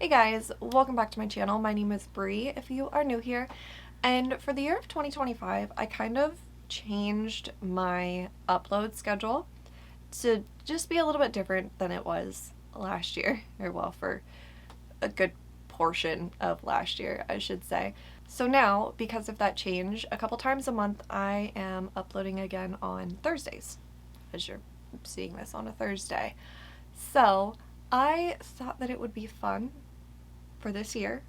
Hey guys, welcome back to my channel. My name is Bree if you are new here. And for the year of 2025, I kind of changed my upload schedule to just be a little bit different than it was last year, or well, for a good portion of last year, I should say. So now, because of that change, a couple times a month I am uploading again on Thursdays, as you're seeing this on a Thursday. So I thought that it would be fun for this year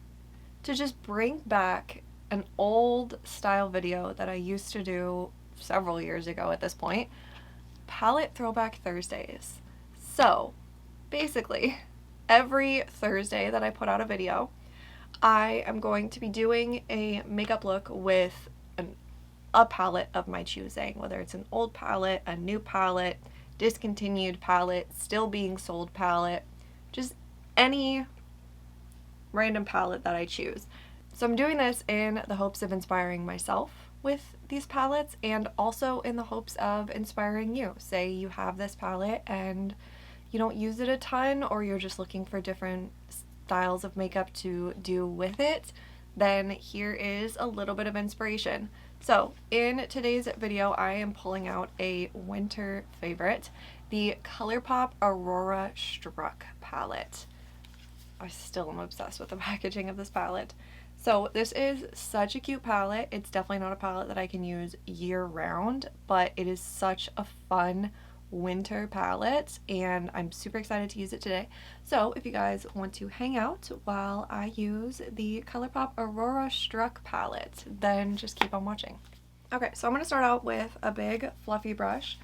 to just bring back an old style video that I used to do several years ago at this point, Palette Throwback Thursdays. So basically, every Thursday that I put out a video, I am going to be doing a makeup look with a palette of my choosing, whether it's an old palette, a new palette, discontinued palette, still being sold palette, just any random palette that I choose. So I'm doing this in the hopes of inspiring myself with these palettes and also in the hopes of inspiring you. Say you have this palette and you don't use it a ton, or you're just looking for different styles of makeup to do with it, then here is a little bit of inspiration. So in today's video, I am pulling out a winter favorite, the Colourpop Aurora Struck palette. I still am obsessed with the packaging of this palette. So this is such a cute palette. It's definitely not a palette that I can use year round, but it is such a fun winter palette and I'm super excited to use it today. So if you guys want to hang out while I use the Colourpop Aurora Struck palette, then just keep on watching. Okay, so I'm going to start out with a big fluffy brush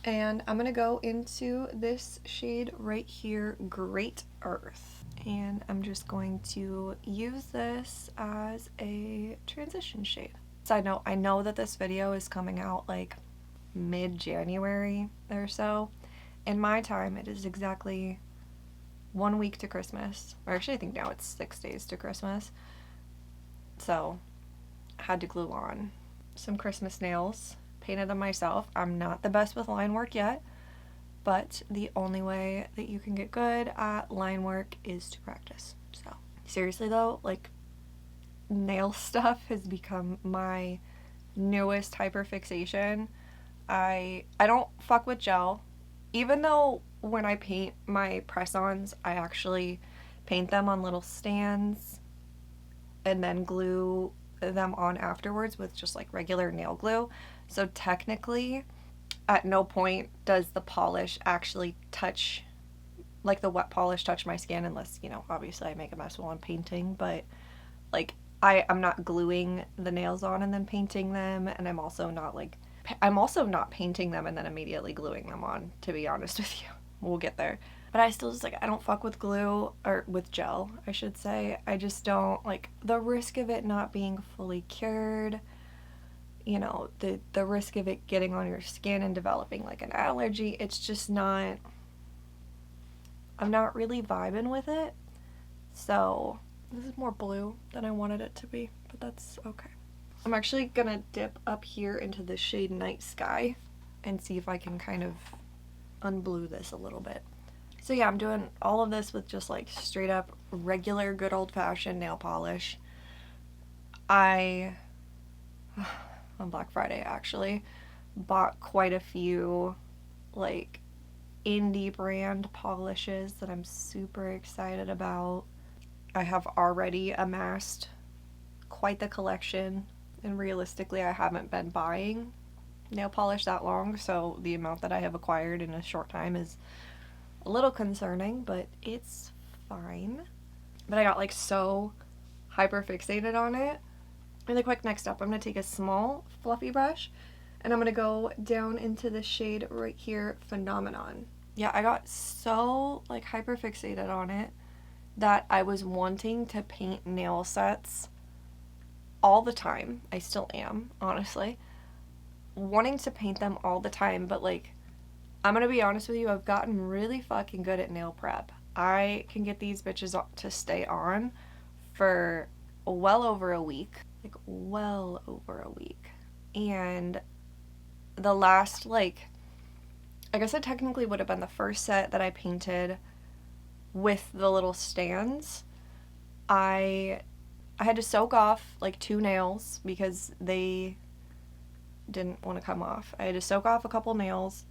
and I'm going to go into this shade right here, Great Earth. And I'm just going to use this as a transition shade. Side note, I know that this video is coming out like mid-January or so. In my time, it is exactly 1 week to Christmas. Or actually, I think now it's 6 days to Christmas. So, I had to glue on some Christmas nails. Painted them myself. I'm not the best with line work yet, but the only way that you can get good at line work is to practice. So, seriously though, like, nail stuff has become my newest hyperfixation. I don't fuck with gel, even though when I paint my press-ons, I actually paint them on little stands and then glue them on afterwards with just like regular nail glue. So technically, at no point does the polish actually touch, like the wet polish touch my skin, unless, you know, obviously I make a mess while I'm painting, but like I'm not gluing the nails on and then painting them, and I'm also not painting them and then immediately gluing them on, to be honest with you. We'll get there. But I still just, like, I don't fuck with glue, or with gel, I should say. I just don't, like, the risk of it not being fully cured, you know, the risk of it getting on your skin and developing, like, an allergy, it's just not, I'm not really vibing with it. So, this is more blue than I wanted it to be, but that's okay. I'm actually gonna dip up here into the shade Night Sky and see if I can kind of unblue this a little bit. So yeah, I'm doing all of this with just like straight up regular good old-fashioned nail polish. I, on Black Friday actually, bought quite a few like indie brand polishes that I'm super excited about. I have already amassed quite the collection, and realistically I haven't been buying nail polish that long, so the amount that I have acquired in a short time is a little concerning, but it's fine. But I got like so hyper fixated on it. Really quick, next up I'm going to take a small fluffy brush and I'm going to go down into the shade right here, Phenomenon. Yeah, I got so like hyper fixated on it that I was wanting to paint nail sets all the time. I still am, honestly. Wanting to paint them all the time, but like, I'm gonna be honest with you, I've gotten really fucking good at nail prep. I can get these bitches to stay on for well over a week. Like, well over a week. And the last, like, I guess it technically would have been the first set that I painted with the little stands. I had to soak off like 2 nails because they didn't want to come off. I had to soak off a couple nails,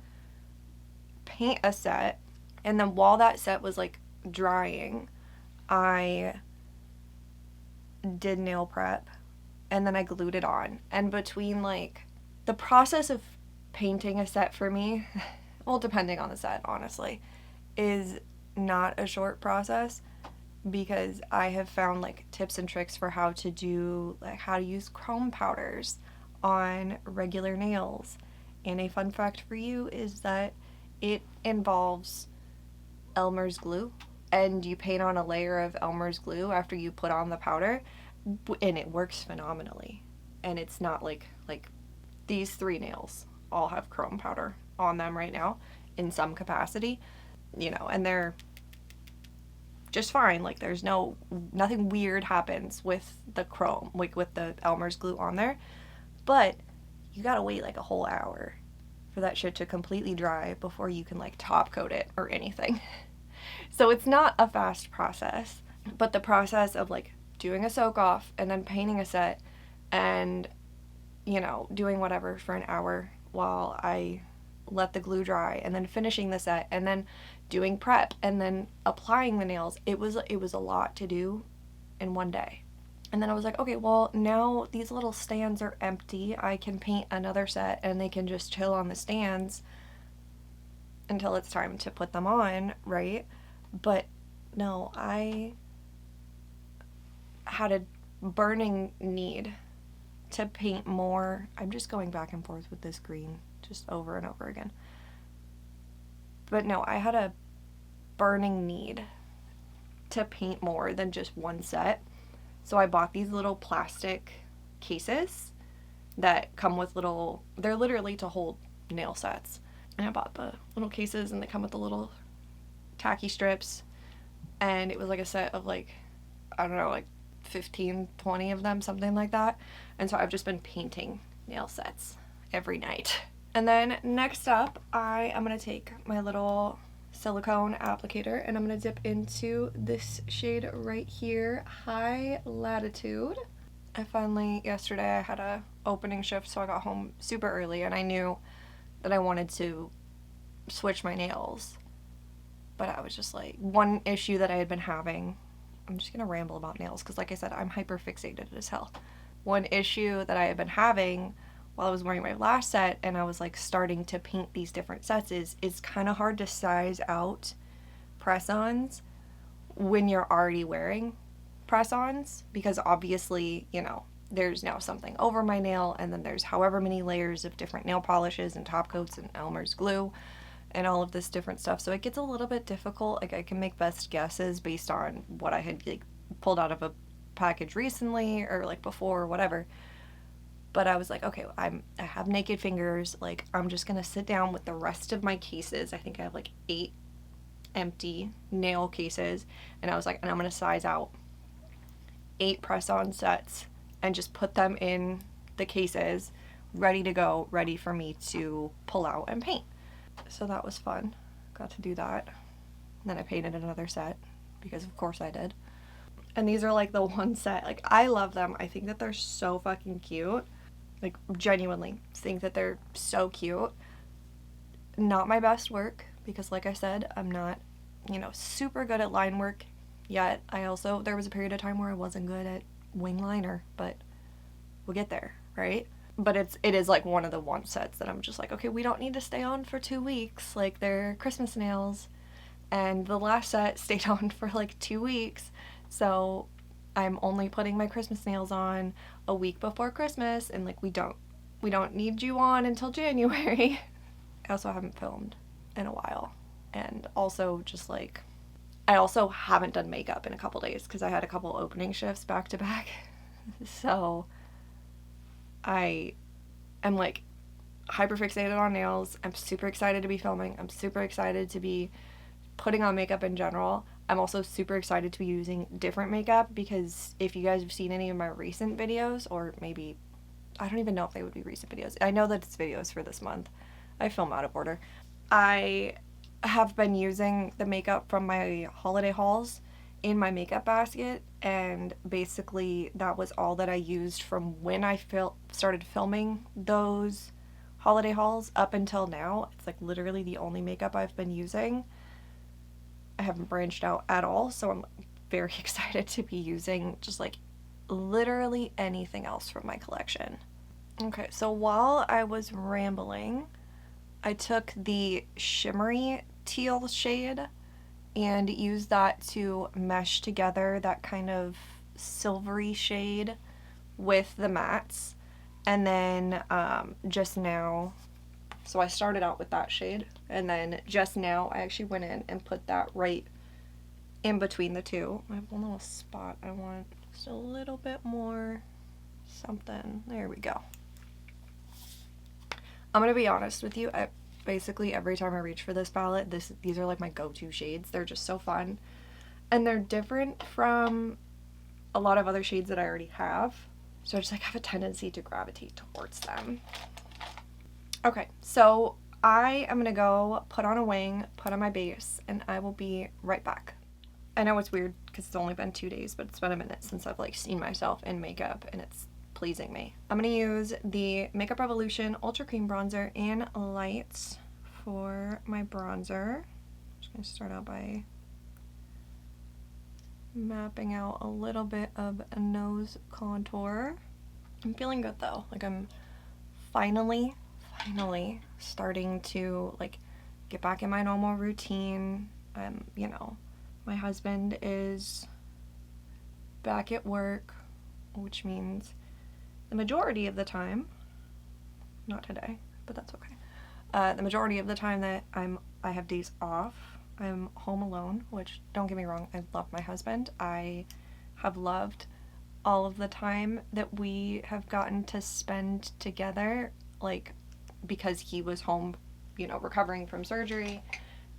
paint a set, and then while that set was like drying, I did nail prep, and then I glued it on. And between like the process of painting a set for me, well, depending on the set, honestly, is not a short process, because I have found like tips and tricks for how to do, like how to use chrome powders on regular nails. And a fun fact for you is that it involves Elmer's glue, and you paint on a layer of Elmer's glue after you put on the powder, and it works phenomenally. And it's not like these 3 nails all have chrome powder on them right now in some capacity, and they're just fine. Like there's nothing weird happens with the chrome, like with the Elmer's glue on there. But you gotta wait like a whole hour for that shit to completely dry before you can like top coat it or anything. So it's not a fast process, but the process of like doing a soak off and then painting a set and doing whatever for an hour while I let the glue dry, and then finishing the set, and then doing prep, and then applying the nails. It was a lot to do in one day. And then I was like, okay, well, now these little stands are empty. I can paint another set and they can just chill on the stands until it's time to put them on, right? But no, I had a burning need to paint more. I'm just going back and forth with this green just over and over again. But no, I had a burning need to paint more than just one set. So I bought these little plastic cases that come with they're literally to hold nail sets. And I bought the little cases, and they come with the little tacky strips. And it was like a set of like, I don't know, like 15, 20 of them, something like that. And so I've just been painting nail sets every night. And then next up, I am going to take my little silicone applicator, and I'm going to dip into this shade right here, High Latitude. Yesterday I had a opening shift, so I got home super early, and I knew that I wanted to switch my nails. But I was just like, one issue that I had been having, I'm just going to ramble about nails because like I said, I'm hyper fixated as hell. One issue that I had been having while I was wearing my last set and I was like starting to paint these different sets is it's kind of hard to size out press-ons when you're already wearing press-ons, because obviously, there's now something over my nail, and then there's however many layers of different nail polishes and top coats and Elmer's glue and all of this different stuff. So it gets a little bit difficult. Like I can make best guesses based on what I had like pulled out of a package recently or like before or whatever. But I was like, okay, I have naked fingers. Like I'm just gonna sit down with the rest of my cases. I think I have like 8 empty nail cases, and I was like, and I'm gonna size out 8 press-on sets and just put them in the cases, ready to go, ready for me to pull out and paint. So that was fun. Got to do that. And then I painted another set because of course I did. And these are like the one set. Like I love them. I think that they're so fucking cute. Like genuinely think that they're so cute. Not my best work because like I said, I'm not, super good at line work yet. There was a period of time where I wasn't good at wing liner, but we'll get there, right? But it is like one of the one sets that I'm just like, okay, we don't need to stay on for 2 weeks. Like they're Christmas nails. And the last set stayed on for like 2 weeks. So I'm only putting my Christmas nails on a week before Christmas, and like we don't need you on until January. I also haven't filmed in a while. And also just like I also haven't done makeup in a couple days because I had a couple opening shifts back to back. So I am like hyper fixated on nails. I'm super excited to be filming. I'm super excited to be putting on makeup in general. I'm also super excited to be using different makeup because if you guys have seen any of my recent videos, or maybe, I don't even know if they would be recent videos. I know that it's videos for this month. I film out of order. I have been using the makeup from my holiday hauls, in my makeup basket, and basically that was all that I used from when I started filming those holiday hauls up until now. It's like literally the only makeup I've been using. I haven't branched out at all, so I'm very excited to be using just like literally anything else from my collection. Okay, so while I was rambling, I took the shimmery teal shade and used that to mesh together that kind of silvery shade with the mattes. And then just now, so I started out with that shade, and then just now I actually went in and put that right in between the two. I have one little spot I want just a little bit more something. There we go. I'm gonna be honest with you, basically every time I reach for this palette, these are like my go-to shades. They're just so fun, and they're different from a lot of other shades that I already have, so I just like have a tendency to gravitate towards them. Okay, so I am gonna go put on a wing, put on my base, and I will be right back. I know it's weird because it's only been 2 days, but it's been a minute since I've like seen myself in makeup, and it's pleasing me. I'm gonna use the Makeup Revolution Ultra Cream Bronzer in Light for my bronzer. I'm just gonna start out by mapping out a little bit of a nose contour. I'm feeling good though. Like I'm finally starting to like get back in my normal routine. You know, my husband is back at work, which means the majority of the time, not today, but that's okay. The majority of the time that I have days off, I'm home alone, which, don't get me wrong, I love my husband. I have loved all of the time that we have gotten to spend together, like, because he was home, you know, recovering from surgery,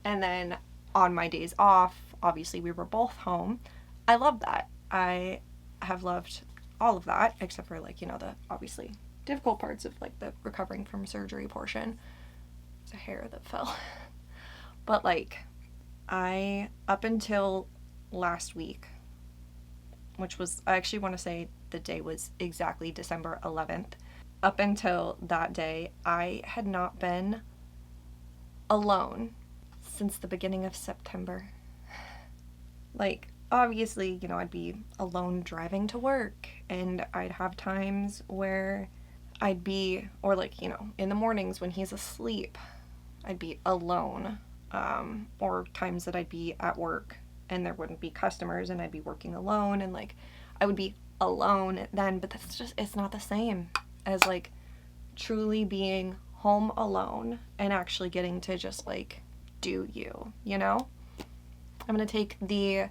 and then on my days off, obviously we were both home. I love that. I have loved all of that, except for, like, you know, the obviously difficult parts of like the recovering from surgery portion. It's a hair that fell. But like, up until last week, which was, I actually want to say the day was exactly December 11th. Up until that day, I had not been alone since the beginning of September. Like, obviously, you know, I'd be alone driving to work, and I'd have times where I'd be, or like, you know, in the mornings when he's asleep, I'd be alone, or times that I'd be at work and there wouldn't be customers and I'd be working alone, and like I would be alone then, but that's just, it's not the same as like truly being home alone and actually getting to just like do you, you know? I'm gonna take the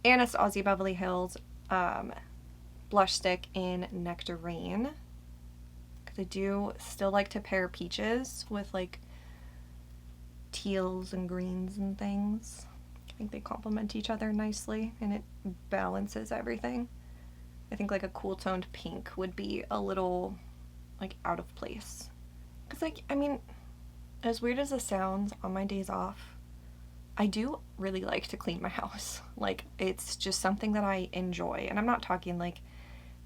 Anastasia Beverly Hills blush stick in Nectarine, because I do still like to pair peaches with like teals and greens and things. I think they complement each other nicely and it balances everything. I think like a cool toned pink would be a little like out of place. Because like, I mean, as weird as this sounds, on my days off, I do really like to clean my house. Like, it's just something that I enjoy. And I'm not talking like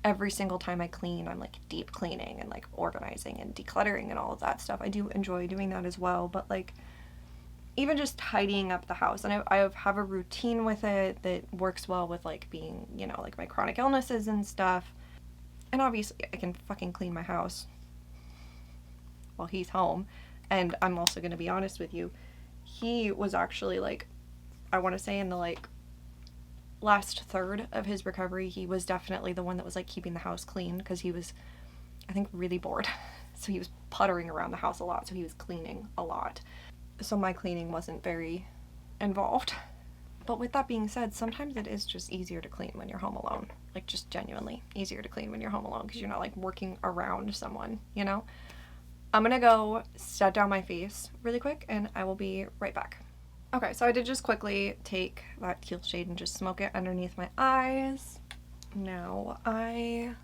every single time I clean, I'm like deep cleaning and like organizing and decluttering and all of that stuff. I do enjoy doing that as well. But like, even just tidying up the house, and I have a routine with it that works well with like being, you know, like my chronic illnesses and stuff. And obviously I can fucking clean my house while he's home. And I'm also going to be honest with you, he was actually like, I want to say in the like last third of his recovery, he was definitely the one that was like keeping the house clean, because he was, I think, really bored. So he was puttering around the house a lot, so he was cleaning a lot. So my cleaning wasn't very involved. But with that being said, sometimes it is just easier to clean when you're home alone. Like, just genuinely easier to clean when you're home alone, because you're not like working around someone, you know? I'm gonna go set down my face really quick and I will be right back. Okay, so I did just quickly take that teal shade and just smoke it underneath my eyes. Now I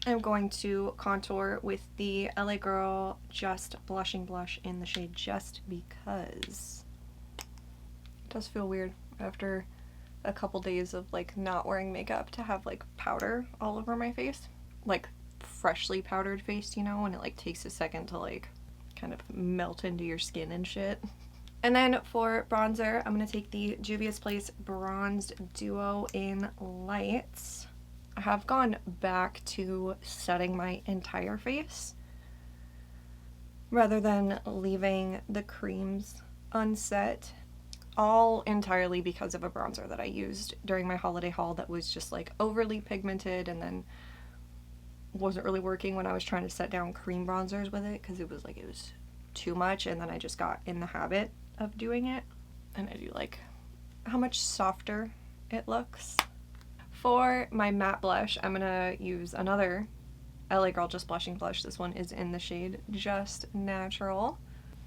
am going to contour with the LA Girl Just Blushing Blush in the shade Just Because. It does feel weird after a couple days of like not wearing makeup to have like powder all over my face, like freshly powdered face, you know, and it like takes a second to like kind of melt into your skin and shit. And then for bronzer, I'm going to take the Juvia's Place Bronzed Duo in Lights. I have gone back to setting my entire face rather than leaving the creams unset, all entirely because of a bronzer that I used during my holiday haul that was just like overly pigmented and then wasn't really working when I was trying to set down cream bronzers with it because it was too much, and then I just got in the habit of doing it, and I do like how much softer it looks. For my matte blush, I'm gonna use another LA Girl Just Blushing blush. This one is in the shade Just Natural.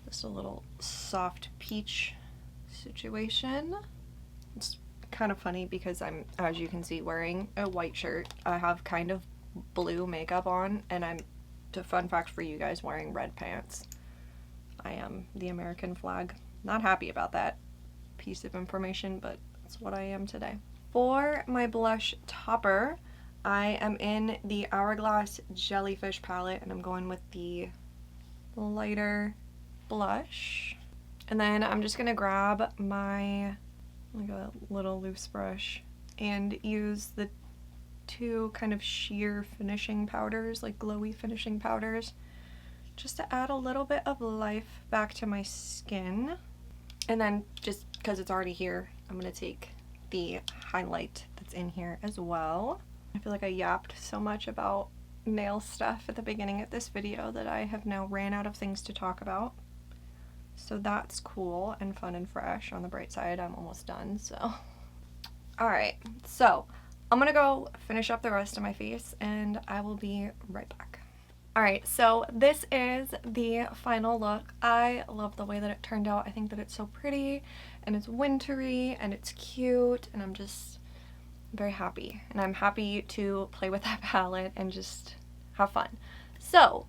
Just a little soft peach situation. It's kind of funny because I'm, as you can see, wearing a white shirt. I have kind of blue makeup on, and I'm, a fun fact for you guys, wearing red pants. I am the American flag. Not happy about that piece of information, but that's what I am today. For my blush topper, I am in the Hourglass Jellyfish palette, and I'm going with the lighter blush. And then I'm just gonna grab my like a little loose brush and use the two kind of sheer finishing powders, like glowy finishing powders, just to add a little bit of life back to my skin. And then just because it's already here, I'm gonna take the highlight that's in here as well. I feel like I yapped so much about nail stuff at the beginning of this video that I have now ran out of things to talk about. So that's cool and fun and fresh. On the bright side, I'm almost done, so. Alright, so I'm gonna go finish up the rest of my face and I will be right back. Alright, so this is the final look. I love the way that it turned out. I think that it's so pretty and it's wintry and it's cute, and I'm just very happy. And I'm happy to play with that palette and just have fun. So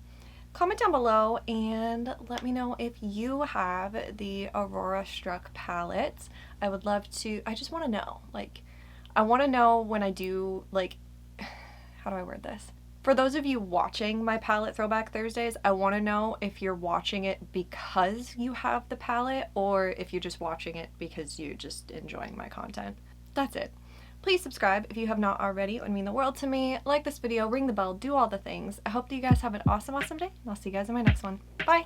comment down below and let me know if you have the Aurora Struck palette. I would love to, I just want to know, like, I want to know when I do, like, how do I word this? For those of you watching my palette Throwback Thursdays, I want to know if you're watching it because you have the palette or if you're just watching it because you're just enjoying my content. That's it. Please subscribe if you have not already. It would mean the world to me. Like this video, ring the bell, do all the things. I hope that you guys have an awesome, awesome day, and I'll see you guys in my next one. Bye!